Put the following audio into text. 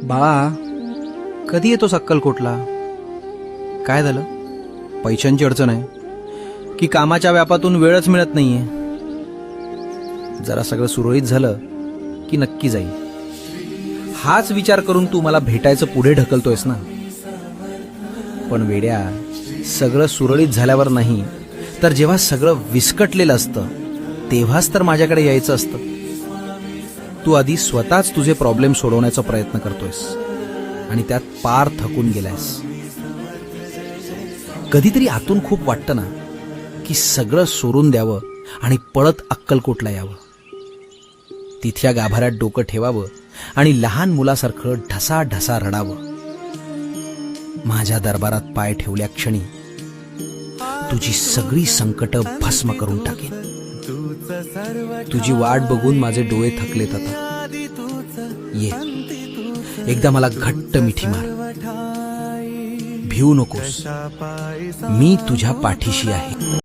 बाळा, कधी येतोस अक्कलकोटला? काय झालं? पैशांची अडचण आहे की कामाच्या व्यापातून वेळच मिळत नाहीये? जरा सगळं सुरळीत झालं की नक्की जाईल. हाच विचार करून तू मला भेटायचं पुढे ढकलतोयस ना? पण वेड्या, सगळं सुरळीत झाल्यावर नाही तर जेव्हा सगळं विस्कटलेलं असतं तेव्हाच तर माझ्याकडे यायचं असतं. तू आधी स्वतःच तुझे प्रॉब्लेम सोडवण्याचा प्रयत्न करतोयस आणि त्यात पार थकून गेलायस. कधीतरी आतून खूप वाटतं ना की सगळं सोडून द्यावं आणि पळत अक्कलकोटला यावं, तिथल्या गाभाऱ्यात डोकं ठेवावं आणि लहान मुलासारखं ढसा ढसा रडावं. माझ्या दरबारात पाय ठेवल्या क्षणी तुझी सगळी संकट भस्म करून टाकेन. तुझी वाट बघून माझे डोळे थकलेत आता. ये, एकदा मला घट्ट मिठी मार. भिवू नकोस, मी तुझ्या पाठीशी आहे.